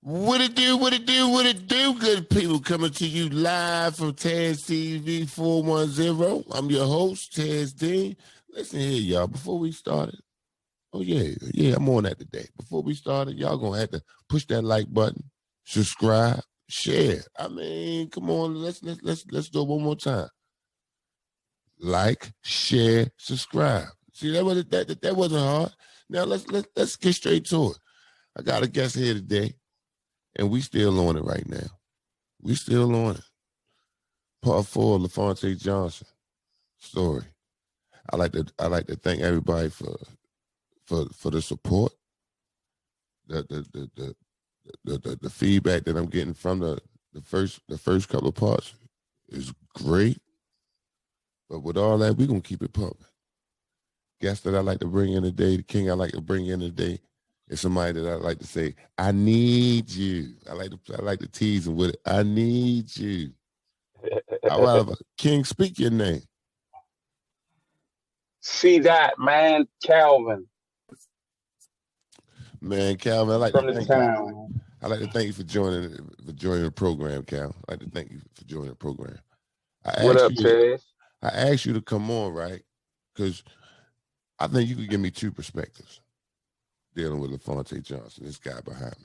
What it do, what it do, what it do, good people, coming to you live from Taz TV 410. I'm your host, Taz Dean. Listen here, y'all, before we started, I'm on that today. Before we started, y'all gonna have to push that like button, subscribe, share. I mean, come on, let's do it one more time. Like, share, subscribe. See, that wasn't hard. Now let's get straight to it. I got a guest here today. And we still on it right now. We still on it. Part 4, Lafonte Johnson story. I like to thank everybody for the support, the feedback that I'm getting from the first couple of parts is great. But with all that, we're gonna keep it pumping. Guest that I like to bring in today, the king I like to bring in today. It's somebody that I like to say, I need you. I like to tease him with it. I need you. However, King, speak your name. See that, man, Calvin. Man, Calvin, I like from to the thank town. you. I like to thank you for joining the program, Cal. I like to thank you for joining the program. What up, Ted? I asked you to come on, right? Because I think you could give me two perspectives dealing with Lafonte Johnson, this guy behind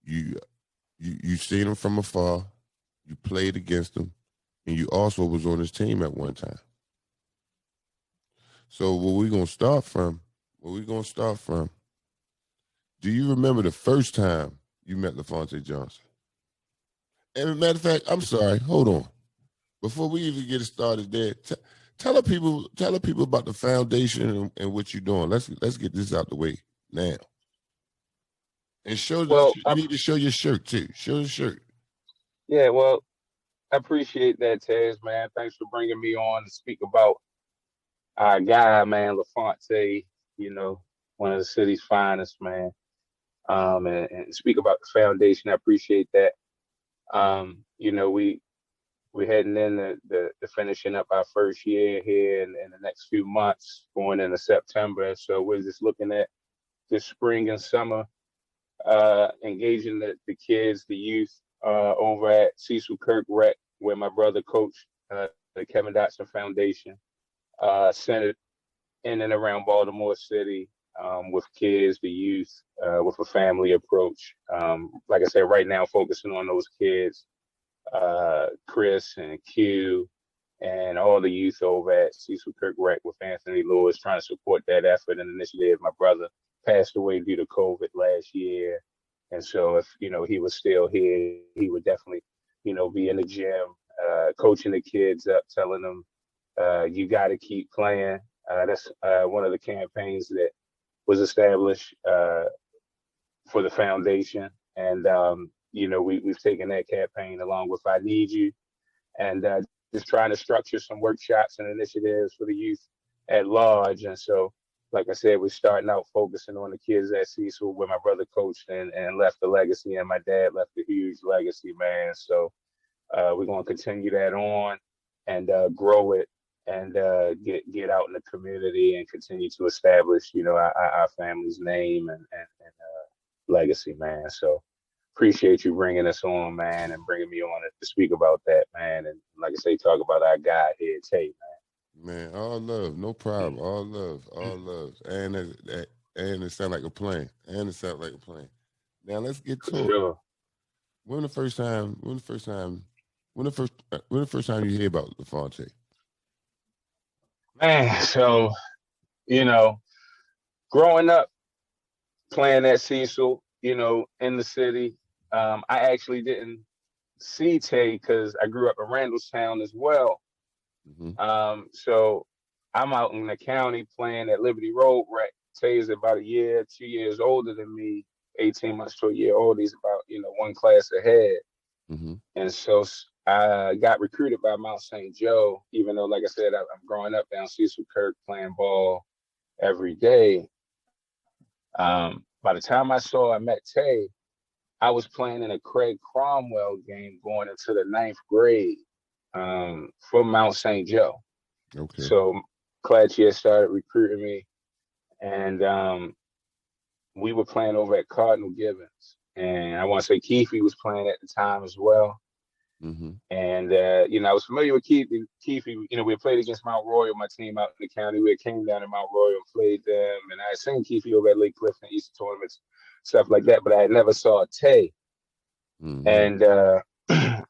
me. You seen him from afar, you played against him, and you also was on his team at one time. So where we gonna start from? Do you remember the first time you met Lafonte Johnson? And as a matter of fact, I'm sorry, hold on. Before we even get started there, tell the people about the foundation and what you're doing. Let's get this out the way now. And you need to show your shirt too. Show the shirt. Yeah, well, I appreciate that, Taz, man. Thanks for bringing me on to speak about our guy, man, Lafonte, one of the city's finest, man. And speak about the foundation. I appreciate that. We're heading in the finishing up our first year here in the next few months, going into September. So we're just looking at this spring and summer, engaging the kids, the youth, over at Cecil Kirk Rec, where my brother coached, the Kevin Dotson Foundation, centered in and around Baltimore City, with kids, the youth, with a family approach. Like I said, right now, focusing on those kids, Chris and Q, and all the youth over at Cecil Kirk Rec with Anthony Lewis, trying to support that effort and initiative. My brother passed away due to COVID last year. And so if, he was still here, he would definitely, be in the gym, coaching the kids up, telling them, you got to keep playing. That's one of the campaigns that was established for the foundation. And, we've taken that campaign along with I Need You, and just trying to structure some workshops and initiatives for the youth at large. And so, like I said, we're starting out focusing on the kids at Cecil, where my brother coached and left a legacy, and my dad left a huge legacy, man. So we're going to continue that on and grow it and get out in the community and continue to establish, our family's name and legacy, man. So appreciate you bringing us on, man, and bringing me on to speak about that, man. And like I say, talk about our guy here, Tay, man. Man, all love, no problem. All love. And it sounds like a plan. Now let's get to it. When the first time you hear about Lafonte? Man, so, growing up playing at Cecil, in the city, I actually didn't see Tay because I grew up in Randallstown as well. Mm-hmm. So I'm out in the county playing at Liberty Road Rec. Tay is about 2 years older than me, 18 months to a year old. He's about, one class ahead. Mm-hmm. And so I got recruited by Mount St. Joe, even though, like I said, I'm growing up down Cecil Kirk playing ball every day. By the time I met Tay, I was playing in a Craig Cromwell game going into the 9th grade, for Mount St. Joe. Okay. So Clatchier started recruiting me, and we were playing over at Cardinal Gibbons. and I want to say Keefe was playing at the time as well. Mm-hmm. And I was familiar with Keefe. Keefe, we played against Mount Royal, my team out in the county. We came down to Mount Royal and played them, and I had seen Keefe over at Lake Clifton, Easter tournaments, stuff like that. But I had never saw Tay, Mm-hmm. and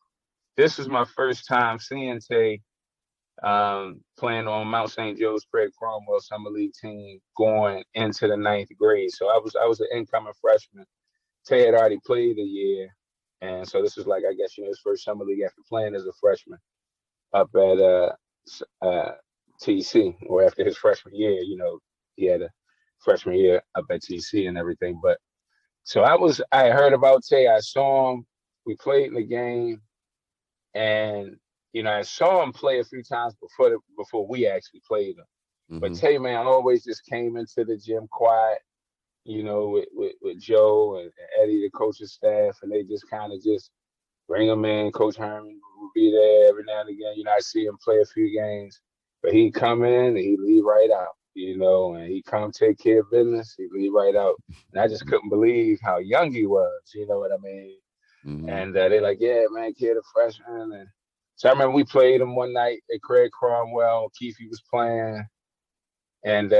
this was my first time seeing Tay playing on Mount St. Joe's Fred Cromwell Summer League team going into the ninth grade. So I was an incoming freshman. Tay had already played a year, and so this was like, I guess, his first summer league after playing as a freshman up at TC, or after his freshman year. He had a freshman year up at TC and everything. But so I heard about Tay. I saw him. We played in the game, and I saw him play a few times before we actually played him. But Mm-hmm. Tay, man, always just came into the gym quiet, with Joe and Eddie, the coaching staff, and they just kind of just bring him in. Coach Herman would be there every now and again. I see him play a few games, but he'd come in and he'd leave right out, and he'd come take care of business. He'd leave right out. And I just couldn't believe how young he was, you know what I mean? Mm-hmm. And they're like, yeah, man, kid, a freshman. And so I remember we played him one night at Craig Cromwell. Keefe was playing. And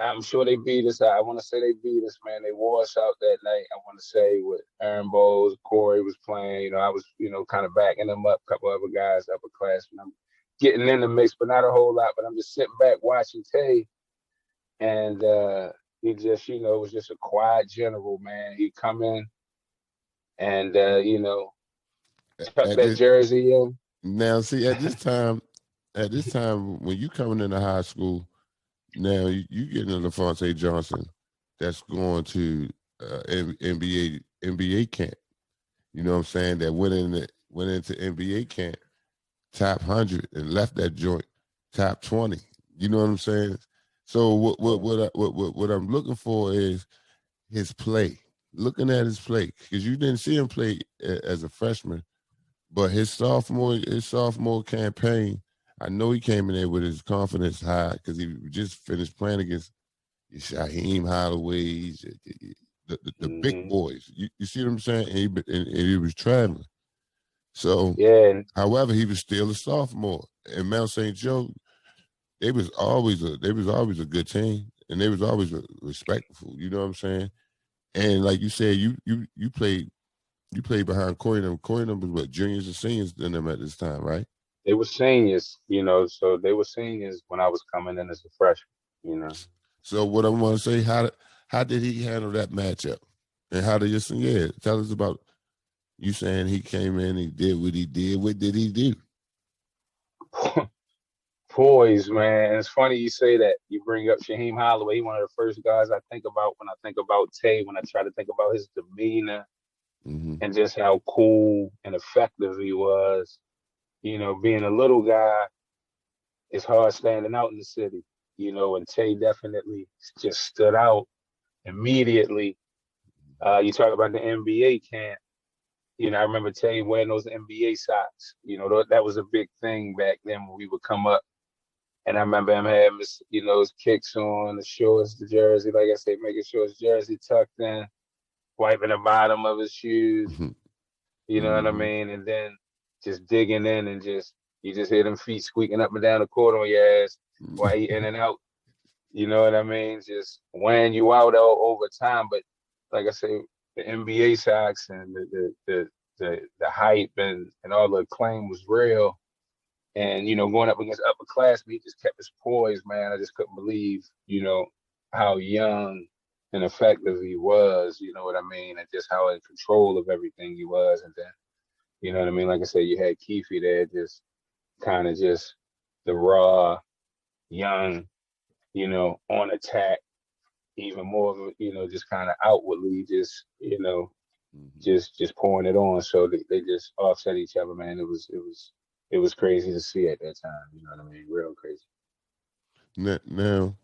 I'm sure they beat us. I want to say they beat us, man. They wore us out that night. I want to say with Aaron Bowles, Corey was playing. I was, kind of backing them up. A couple other guys, upperclassmen. I'm getting in the mix, but not a whole lot. But I'm just sitting back watching Tay, and he just, was just a quiet general, man. He'd come in and, tuck At that this, jersey in. now, see, at this time, when you coming into high school, now you getting a Lafonte Johnson that's going to NBA camp. You know what I'm saying? That went into NBA camp top 100 and left that joint top 20. You know what I'm saying? So what I'm looking for is his play. Looking at his play, because you didn't see him play as a freshman, but his sophomore campaign, I know he came in there with his confidence high because he just finished playing against Shaheem Holloway, the big Mm-hmm. boys. You see what I'm saying? And he was traveling. So, Yeah, however, he was still a sophomore. And Mount St. Joe, they was always a good team, and they was always respectful. You know what I'm saying? And like you said, you played behind Corey. Corey was what, juniors and seniors than them at this time, right? they were seniors, so they were seniors when I was coming in as a freshman. So what I want to say, how did he handle that matchup, and how did tell us about you saying he came in, he did what he did. What did he do? Poise, man. It's funny you say that. You bring up Shaheem Holloway. He one of the first guys I think about when I think about Tay, when I try to think about his demeanor Mm-hmm. and just how cool and effective he was. Being a little guy, it's hard standing out in the city, and Tay definitely just stood out immediately. You talk about the NBA camp. I remember Tay wearing those NBA socks. That was a big thing back then when we would come up. And I remember him having his kicks on, the shorts, the jersey, like I said, making sure his jersey tucked in, wiping the bottom of his shoes, you know what I Mm-hmm. mean? And then just digging in and you just hear them feet squeaking up and down the court on your ass while he in and out. You know what I mean? Just wearing you out over time. But like I say, the NBA socks and the hype and all the acclaim was real. And, going up against upperclassmen, he just kept his poise, man. I just couldn't believe, how young and effective he was, you know what I mean? And just how in control of everything he was. And then, you know what I mean? Like I said, you had Keefe there, just kind of just the raw, young, on attack, even more of, just kind of outwardly, just, Mm-hmm. just pouring it on. So they just offset each other, man. It was crazy to see at that time. You know what I mean? Real crazy. Now, now,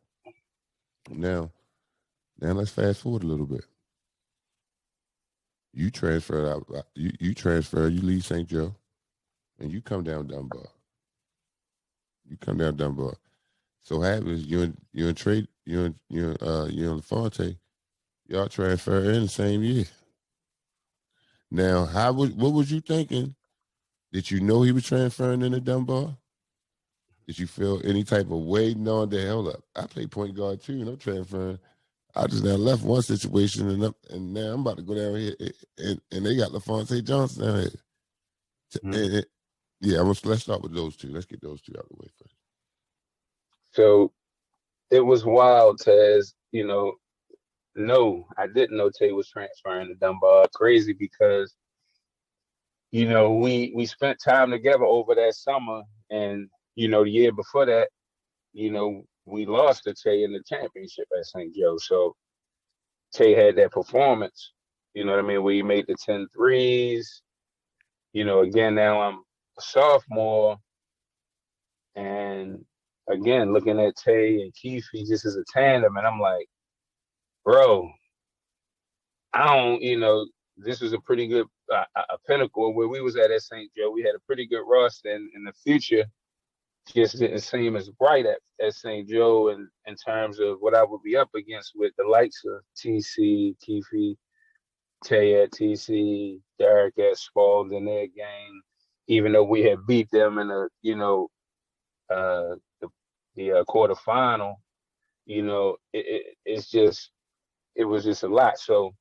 now, now, let's fast forward a little bit. You transfer out. You transfer. You leave St. Joe, and you come down Dunbar. You come down Dunbar. So happens you and trade you and Lafonte. Y'all transferred in the same year. Now, what was you thinking? Did you know he was transferring into Dunbar? Did you feel any type of way knowing that, hold up, I play point guard too, and I'm transferring. I just now left one situation, and now I'm about to go down here, and they got Lafonte Johnson down here. Mm-hmm. Yeah, let's start with those two. Let's get those two out of the way first. So it was wild, Taz. No, I didn't know Tay was transferring to Dunbar. Crazy because we spent time together over that summer, and the year before that, we lost to Tay in the championship at St. Joe. So Tay had that performance, you know what I mean, where he made the 10 threes. Again, now I'm a sophomore, and again, looking at Tay and Keefe just as a tandem, and I'm like, bro, I don't, this was a pretty good a pinnacle where we was at St. Joe. We had a pretty good roster, and in the future just didn't seem as bright at St. Joe in terms of what I would be up against with the likes of TC, Keefe, Tay at TC, Derek at Spalding in their game. Even though we had beat them in the quarterfinal, it was just a lot. So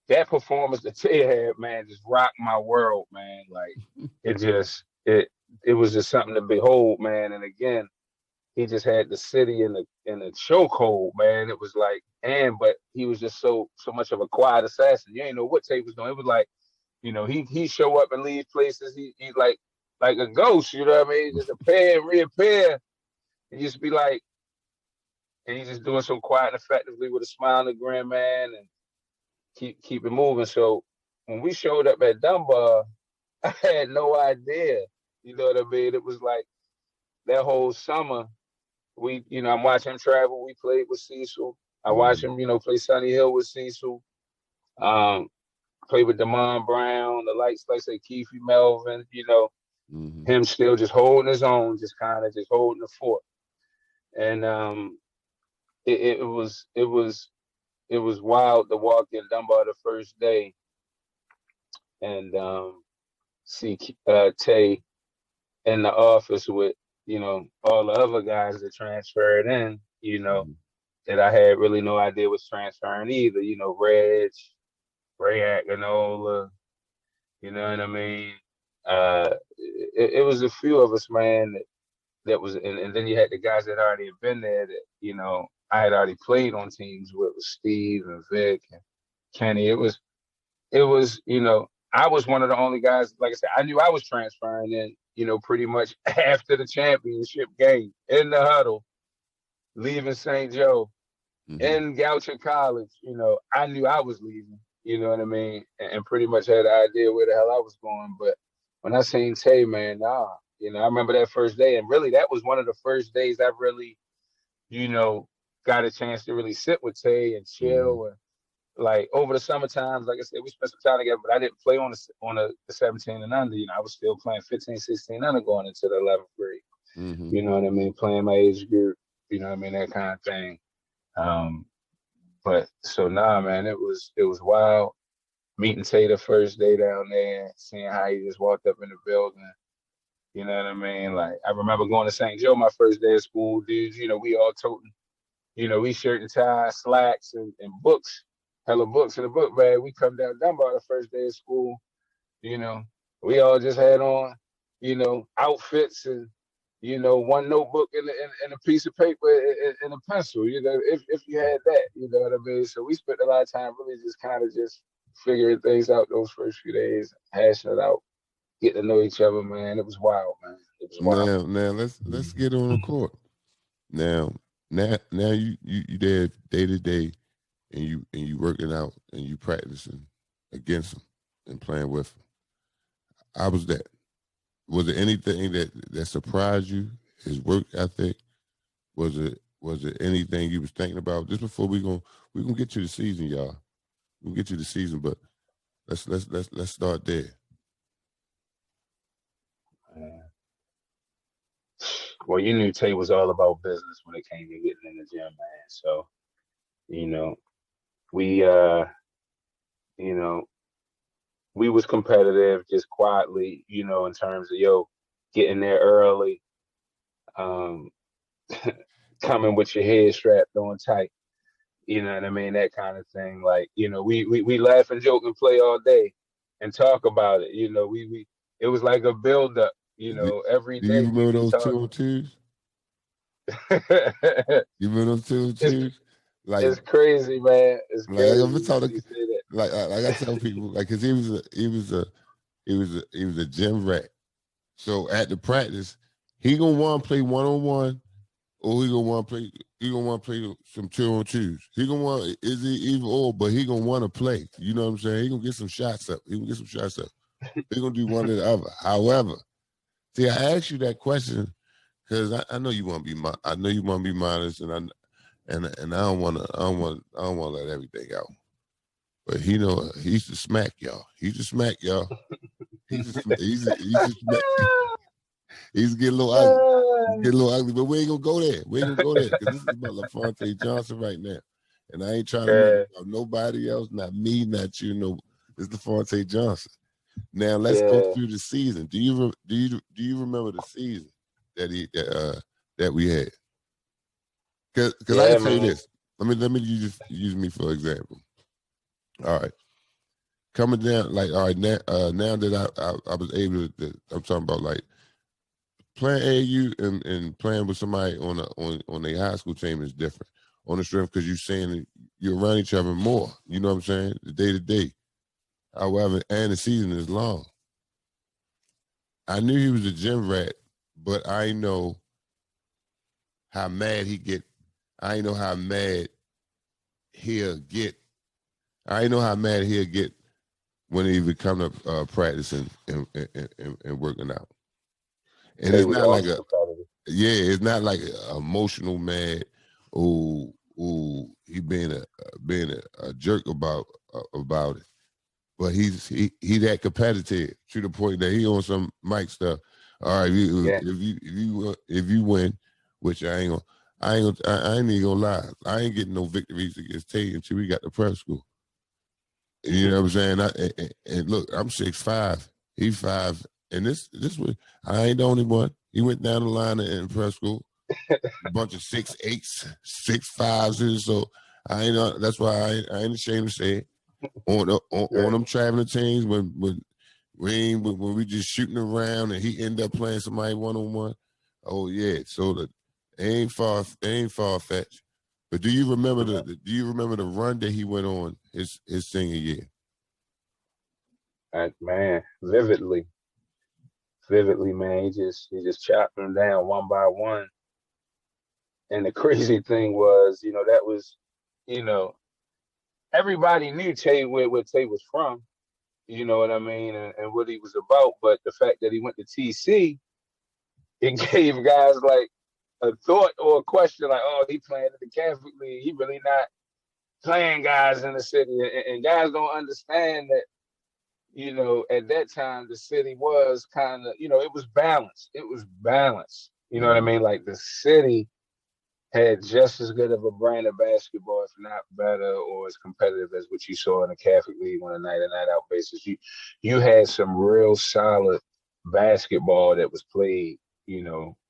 that performance that Tay had, man, just rocked my world, man. Like it just it was just something to behold, man. And again, he just had the city in the chokehold, man. It was like, but he was just so much of a quiet assassin. You ain't know what Tay was doing. It was like, he show up and leave places. He like a ghost, you know what I mean? Just appear and reappear, and just be like, and he's just doing so quiet and effectively with a smile on the grin, man, and keep it moving. So when we showed up at Dunbar, I had no idea. You know what I mean? It was like that whole summer. I'm watching him travel. We played with Cecil. I watched him, play Sunny Hill with Cecil. Um, play with Damon Brown, the likes, like say Keefe Melvin. Him still just holding his own, just kind of just holding the fort. And it was wild to walk in Dunbar the first day and see Tay in the office with all the other guys that transferred in. That I had really no idea was transferring either. Reg, Ray Aganola. You know what I mean? It was a few of us, man. That was, and then you had the guys that already had been there that I had already played on teams with Steve and Vic and Kenny. It was I was one of the only guys. Like I said, I knew I was transferring in. Pretty much after the championship game in the huddle, leaving St. Joe in Goucher College. I knew I was leaving. You know what I mean, and pretty much had an idea where the hell I was going. But when I seen Tay, man, nah. I remember that first day, and really that was one of the first days I really, got a chance to really sit with Tay and chill and like over the summer times, like I said, we spent some time together, but I didn't play the 17 and under. I was still playing 15, 16 under going into the 11th grade. You know what I mean? Playing my age group, you know what I mean? That kind of thing. But so nah, man, it was wild. Meeting Tay the first day down there, seeing how he just walked up in the building. You know what I mean? Like I remember going to St. Joe my first day of school, dudes. We all toting, we shirt and tie, slacks and books, hella books in the book bag. We come down Dunbar the first day of school. You know, we all just had on, outfits and one notebook and a piece of paper and a pencil. If you had that, you know what I mean. So we spent a lot of time really just kind of just figuring things out those first few days, hashing it out, getting to know each other, man. It was wild, man. It was wild. Now let's get on the court. Now you there day to day, and you working out and you practicing against them and playing with them. How was that? Was there anything that surprised you? His work ethic? Was it anything you was thinking about? Just before we gonna get to the season, y'all. We'll get to the season, but let's start there. Well, you knew Tay was all about business when it came to getting in the gym, man. So You know, we you know, we was competitive just quietly, in terms of getting there early, um, coming with your head strapped on tight. You know what I mean? That kind of thing. Like, we laugh and joke and play all day and talk about it. We it was like a build up, Do, every do you day we remember be those two talking. on twos? You remember those two on it's twos? Like, it's crazy, man. It's I'm crazy talking, you say that. like I tell people, like, cause he was a gym rat. So at the practice, he gonna want to play 1-on-1, or he gonna want to play some 2-on-2s. He gonna want is it either or, but he gonna want to play. You know what I'm saying? He gonna get some shots up. He gonna do one or the other. However, see, I asked you that question because I know you want to be I know you want to be modest, and I don't want to let everything out. But he used to smack y'all. He used to smack y'all. He's just smack. He's getting a little ugly. He's getting a little ugly, but we ain't gonna go there. We ain't gonna go there because this is about Lafonte Johnson right now, and I ain't trying to make Yeah, it about nobody else, not me, not you. No, it's Lafonte Johnson. Now let's go yeah, through the season. Do you remember the season that we had? Because I can yeah, tell you man. this. Let me use me for example. All right, coming down like all right now that I was able to. I'm talking about like playing AU and playing with somebody on a high school team is different on the strength because you're saying you're around each other more. You know what I'm saying? The day to day. However, and the season is long. I knew he was a gym rat, but I know how mad he get. I know how mad he'll get. I know how mad he'll get when he would come to practice and working out. And Tay it's was not like also a competitive. it's not like a emotional mad. Oh, he being a jerk about it. But he that competitive to the point that he on some Mike stuff. All right, Yeah, if you win, which I ain't even gonna lie. I ain't getting no victories against Tay until we got to prep school. You know what I'm saying? And look, I'm 6'5". He's 5, and this was I ain't the only one. He went down the line in prep school, a bunch of 6'8", 6'5s. And so I ain't. That's why I ain't ashamed to say it. On right. them traveling teams when we just shooting around and he end up playing somebody 1-on-1. Oh yeah, so it ain't far fetched. But do you remember do you remember the run that he went on his senior year? Man, vividly, man. He just chopped them down one by one. And the crazy thing was, that was, you know, everybody knew Tay where Tay was from. You know what I mean, and what he was about. But the fact that he went to TC, it gave guys like a thought or a question, like, oh, he playing in the Catholic League. He really not playing guys in the city, and guys don't understand that. At that time, the city was kind of, it was balanced. It was balanced. You know what I Mm-hmm. mean? Like the city had just as good of a brand of basketball, if not better, or as competitive as what you saw in the Catholic League on a night in night out basis. You had some real solid basketball that was played,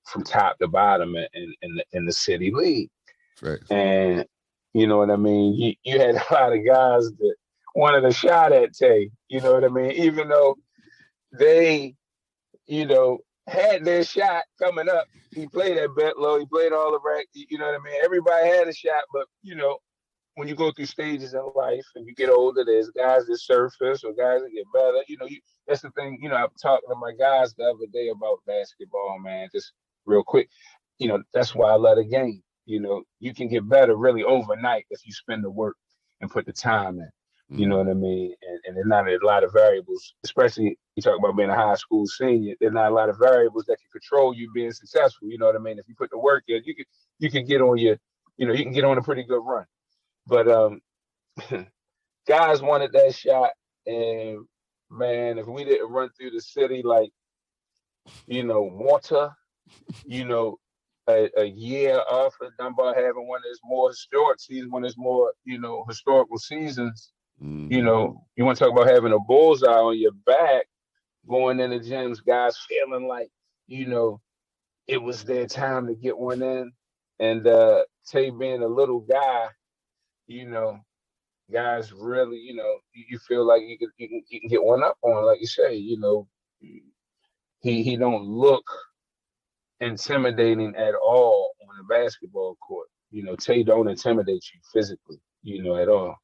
from top to bottom in the city league. Facts. And you know what I mean? You had a lot of guys that wanted a shot at Tay, you know what I mean? Even though they, had their shot coming up. He played at Betlow. He played all the rec. You know what I mean? Everybody had a shot, but when you go through stages in life and you get older, there's guys that surface or guys that get better. That's the thing. I'm talking to my guys the other day about basketball, man. Just real quick. That's why I love the game. You can get better really overnight if you spend the work and put the time in. You know Mm-hmm. what I mean? And there's not a lot of variables, especially you talk about being a high school senior. There's not a lot of variables that can control you being successful. You know what I mean? If you put the work in, you can get on you can get on a pretty good run. But guys wanted that shot, and man, if we didn't run through the city like water, you know, a year off of Dunbar having one of his more historic seasons, one of his more, historical seasons. Mm-hmm. You want to talk about having a bullseye on your back, going in the gyms, guys feeling like, you know, it was their time to get one in. And Tay being a little guy, you know, guys really, you feel like you can get one up on, like you say, he don't look intimidating at all on the basketball court. Tay don't intimidate you physically, at all.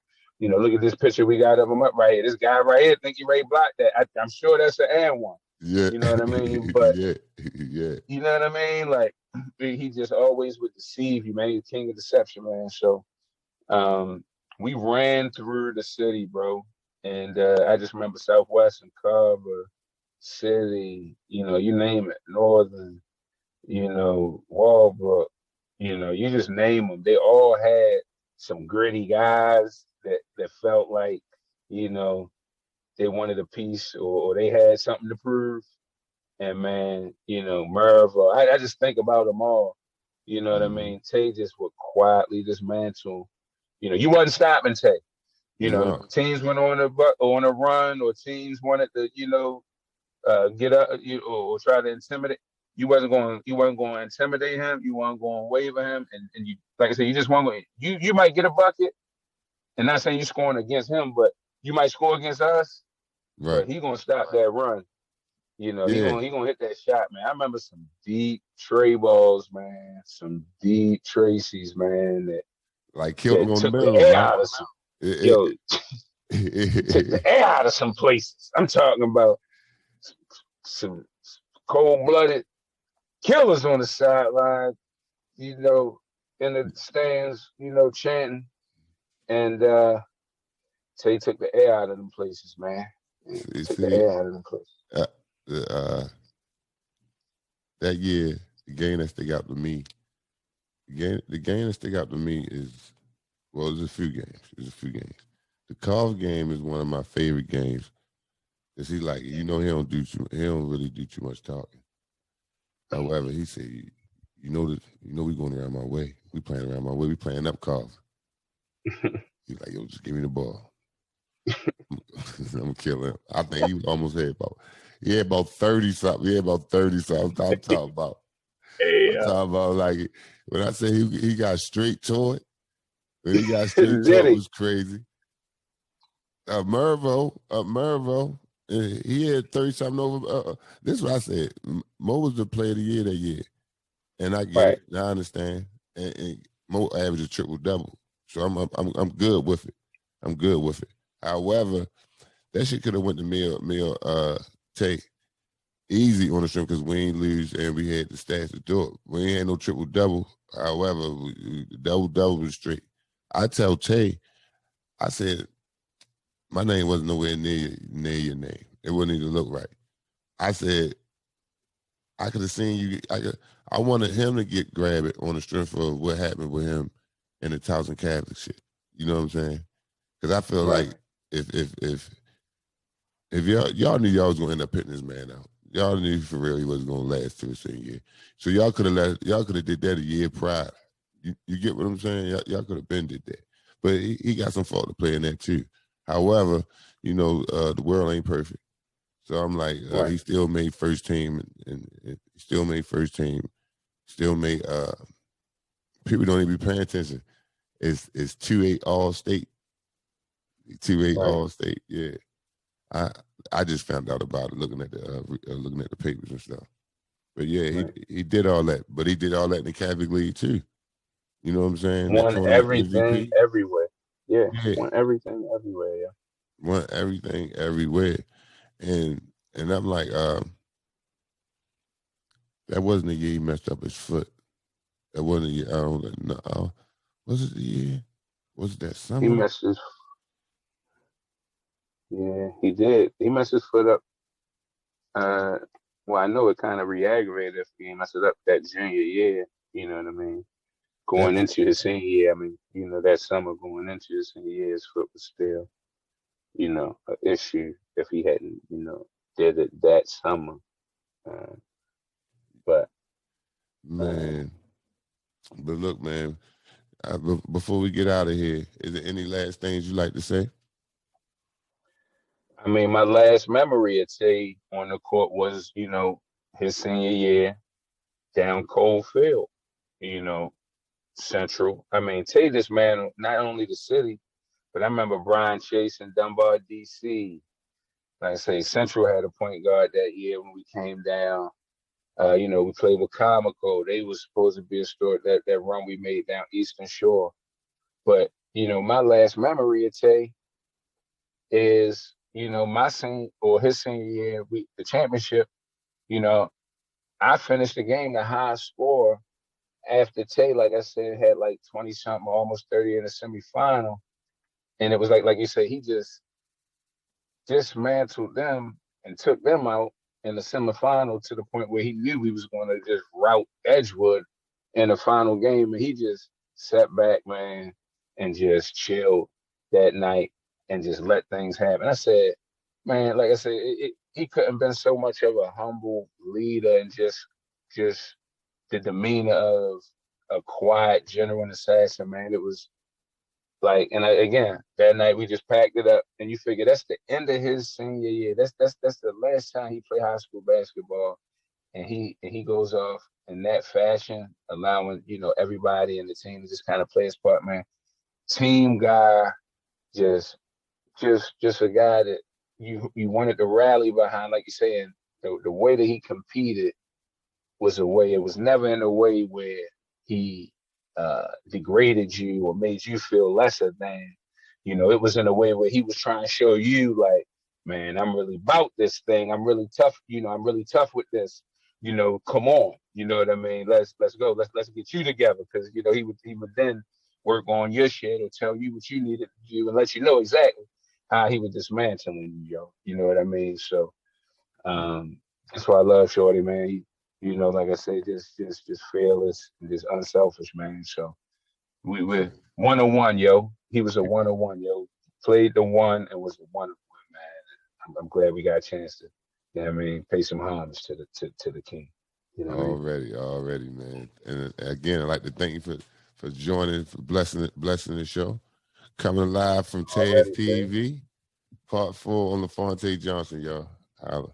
Look at this picture we got of him up right here. This guy right here think he ready to block that. I'm sure that's an and one. Yeah. You know what I mean? But Yeah. Yeah. you know what I mean? Like he just always would deceive you, man. He's king of deception, man. So um, we ran through the city, bro. And I just remember Southwest and Carver City, you name it, Northern, Walbrook, you just name them. They all had some gritty guys that felt like, they wanted a piece or they had something to prove. And man, Merv, I just think about them all. You know what I Mm-hmm. mean? Tay just would quietly dismantle. You wasn't stopping Tay. No. Teams went on a run, or teams wanted to, get up, or try to intimidate. You weren't going to intimidate him. You weren't going to waver him, and you, like I said, you just weren't going. You might get a bucket, and not saying you scoring against him, but you might score against us. Right. But he gonna stop that run. He Yeah. gonna hit that shot, man. I remember some deep tray balls, man. Some deep Tracy's, man. That Like killed him that on the took the middle, air right? out of some. Yo, It, took the air out of some places. I'm talking about some cold-blooded killers on the sideline, you know, in the stands, chanting. And Tay took the air out of them places, man. you Took the see, air out of them places. uh, that year, the game that stick out to me, the game that stick out to me is, well, there's a few games. There's a few games. The Carve game is one of my favorite games. Cause he like, he don't really do too much talking. However, he said, we going around my way. We playing around my way. We playing up Carve. He's like, yo, just give me the ball. I'm gonna kill him. I think he was almost had about 30 something. He had about 30 something. I'm talking about. I'm Yeah. talking about like when I say he got straight to it. When he got straight to Did it he? was crazy. Mervo, he had 30 something over. This is what I said. Mo was the player of the year that year, and I get Right. it. I understand. And Mo averaged a triple double, so I'm good with it. I'm good with it. However, that shit could have went to Mill Tay easy on the stream because we ain't lose and we had the stats to do it. We ain't had no triple double. However, double was straight. I tell Tay, I said my name wasn't nowhere near your name. It wouldn't even look right. I said I could have seen you. I wanted him to grab it on the strength of what happened with him in the Towson Catholic shit. You know what I'm saying? Because I feel Right. like if y'all knew y'all was gonna end up pitting this man out. Y'all knew for real he wasn't gonna last to the same year. So y'all could have did that a year prior. You get what I'm saying? Y'all could have been did that. But he got some fault to play in that too. However, the world ain't perfect. So I'm like, Right. he still made first team and still made first team. Still made people don't even be paying attention. It's 2-8 all state. 2-8 Right. all state, yeah. I just found out about it looking at the papers and stuff. But yeah, Right. he did all that. But he did all that in the Catholic League too. You know what I'm saying? That Won tournament everything MVP. everywhere. Yeah. Yeah, Won everything everywhere. Yeah. won everything everywhere. And I'm like, that wasn't the year he messed up his foot. That wasn't the year. I don't know. Was it the year? Was it that He summer? messed his. Yeah, he did. He messed his foot up. Uh, well, I know it kind of re-aggravated if he messed it up that junior year. You know what I mean? Going That into his senior year, I mean, that summer going into his senior year, his foot was still, an issue if he hadn't, did it that summer. Uh, but uh, man. But look, man, before we get out of here, is there any last things you like to say? I mean, my last memory at Tay on the court was, his senior year down Cold Field, you know, Central. I mean, Tay just man, not only the city, but I remember Brian Chase in Dunbar, DC. Like I say, Central had a point guard that year when we came down. We played with Comico. They was supposed to be a store that run we made down Eastern Shore. But, my last memory at Tay is, my senior or his senior year, the championship, you know, I finished the game the highest score after Tay, like I said, had like 20 something, almost 30 in the semifinal. And it was like you said, he just dismantled them and took them out in the semifinal to the point where he knew he was going to just rout Edgewood in the final game. And he just sat back, man, and just chilled that night and just let things happen. I said, man, like I said, he couldn't have been so much of a humble leader and just the demeanor of a quiet general and assassin, man. It was like, and again, that night we just packed it up, and you figure that's the end of his senior year. That's the last time he played high school basketball, and he goes off in that fashion, allowing everybody in the team to just kind of play his part, man. Team guy, just just a guy that you wanted to rally behind, like you're saying. The way that he competed was a way. It was never in a way where he degraded you or made you feel lesser than. It was in a way where he was trying to show you, like, man, I'm really about this thing. I'm really tough. I'm really tough with this. Come on. You know what I mean? Let's go. Let's get you together, because he would then work on your shit or tell you what you needed to do and let you know exactly how he was dismantling you, yo. You know what I mean? So um, that's why I love Shorty, man. Like I say, just fearless and just unselfish, man. So we're 101, yo. He was a 101, yo. Played the one and was a 101, man. I'm glad we got a chance to, pay some homage to the king. You know what I mean? Already, man. And again, I'd like to thank you for joining, for blessing the show. Coming live from Taz Already, man. TV, Part 4 on Lafonte Johnson, y'all. Holla.